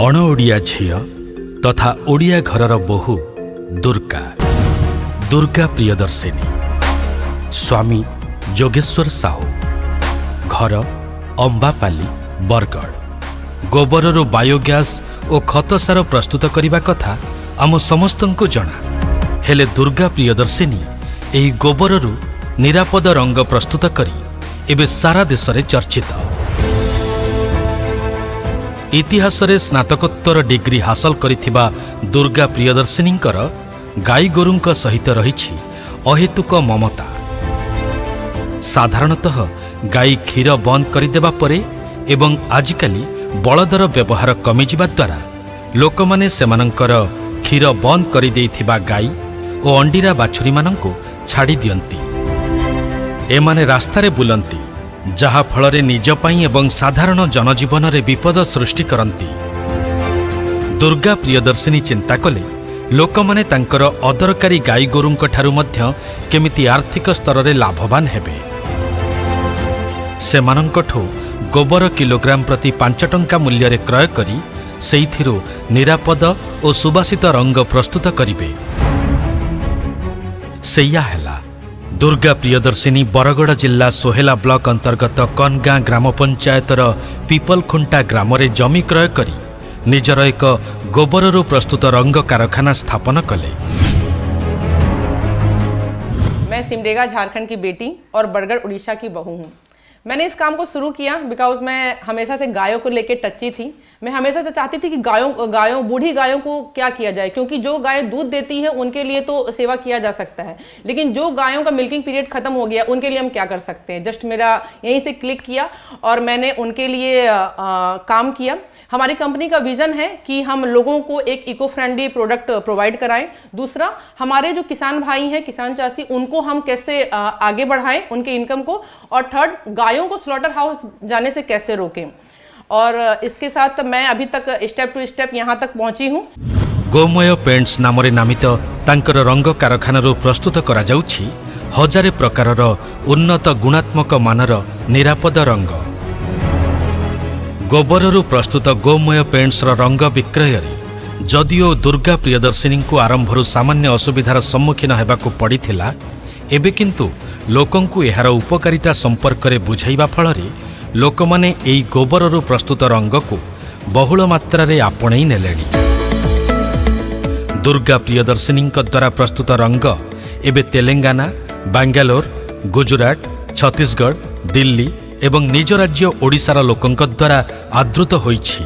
अणओडिया झियो तथा ओडिया घरर बोहू दुर्गा दुर्गा प्रियदर्शिनी स्वामी जोगेश्वर साहू घर अंबापाली बरगढ़ गोबररू बायोगैस और खतसार प्रस्तुत करने कथा आम समस्त को जना हेले दुर्गा प्रियदर्शिनी एही गोबररू निरापद रंग प्रस्तुत करी एबे सारा देश रे चर्चित। इतिहास रे स्नातकोत्तर डिग्री हासिल करिथिबा दुर्गा प्रियदर्शिनी गाई गोरुंक सहित रहिछि अहेतुक ममता। साधारणतः गाई क्षीर बंद करदेबा परे एवं आजिकाली बलदर व्यवहार कमिजिबा द्वारा लोकमाने सेमानंकर क्षीर बंद करि देइथिबा गाई और अंडीरा बाछुरी मानंको छाड़ी दियंती। एमाने रास्तारे बुलंती जहा फलरे निज पई एवं साधारण जनजीवन रे विपद सृष्टि करंती। दुर्गा प्रियदर्शिनी चिंता कले लोकमाने तांकर अदरकारी गाई गोरुंक ठारू मध्य केमिति आर्थिक स्तर रे लाभवान हेबे। सेमानंकठो गोबर किलोग्राम प्रति 5 टंका मूल्य रे क्रय करी सेइथिरु निरापद और सुबासित रंग प्रस्तुत करिबे। सेया हेला दुर्गा प्रियदर्शिनी बरगड़ जिला सोहेला ब्लॉक अंतर्गत कनगाँ ग्राम पंचायतर पिपलखुंटा ग्राम रे जमी क्रय करी निजर एक गोबररू प्रस्तुत रंग कारखाना स्थापन कले। मैं सिमडेगा झारखंड की बेटी और बरगढ़ उड़ीसा की बहू हूँ। मैंने इस काम को शुरू किया बिकॉज मैं हमेशा से गायों को लेकर टच्ची थी। मैं हमेशा से चाहती थी कि गायों बूढ़ी गायों को क्या किया जाए, क्योंकि जो गायें दूध देती हैं उनके लिए तो सेवा किया जा सकता है, लेकिन जो गायों का मिल्किंग पीरियड खत्म हो गया उनके लिए हम क्या कर सकते हैं। जस्ट मेरा यहीं से क्लिक किया और मैंने उनके लिए काम किया। हमारी कंपनी का विजन है कि हम लोगों को एक इको फ्रेंडली प्रोडक्ट प्रोवाइड कराएं। दूसरा, हमारे जो किसान भाई हैं, किसान चाची, उनको हम कैसे आगे बढ़ाएं उनके इनकम को। और थर्ड, गायों को स्लॉटर हाउस जाने से कैसे रोकें। और इसके साथ मैं अभी तक स्टेप टू स्टेप यहाँ तक पहुँची हूँ। गोमय पेंट्स नामरे नामित तांकर रंग कारखानारू प्रस्तुत करा जाउछि हजारे प्रकारर उन्नत गुणात्मक मानर निरापद रंग। गोबररू प्रस्तुत गोमय पेंट्स रंग विक्रय जदिओ दुर्गा प्रियदर्शिनी को आरंभरू सामान्य असुविधार सम्मुखीन हेबाकू पड़िथिला, एबे किंतु लोकंकु एहार उपकारिता संपर्क रे बुझाइबा फलरे लोकमाने एई गोबररू प्रस्तुत रंग को बहुल मात्रा रे आपणेई नेलेणी। दुर्गा प्रियदर्शिनी द्वारा प्रस्तुत रंग एबे तेलंगाना, बेंगालोर, गुजरात, छत्तीसगढ़, दिल्ली एवं निज राज्य ओडिशार लोकंक द्वारा आदृत होईछि।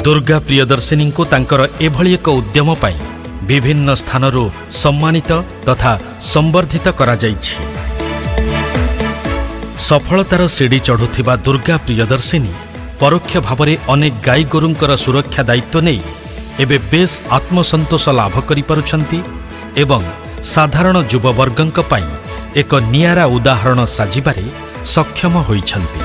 दुर्गा प्रियदर्शिनी को तांकर एभली एक उद्यम पाई विभिन्न स्थानरू सम्मानित तथा संवर्धित करा जाइछि। सफलतार सीढ़ी चढ़ुथिबा दुर्गा प्रियदर्शिनी परोक्ष भावरे अनेक गाई गोरुंकर सुरक्षा दायित्व नहीं एबे बेस आत्मसंतोष लाभ करि पारुछंती एवं साधारण युववर्गंक पाई एक नियारा उदाहरण साजिबारे सक्षम होइछंती।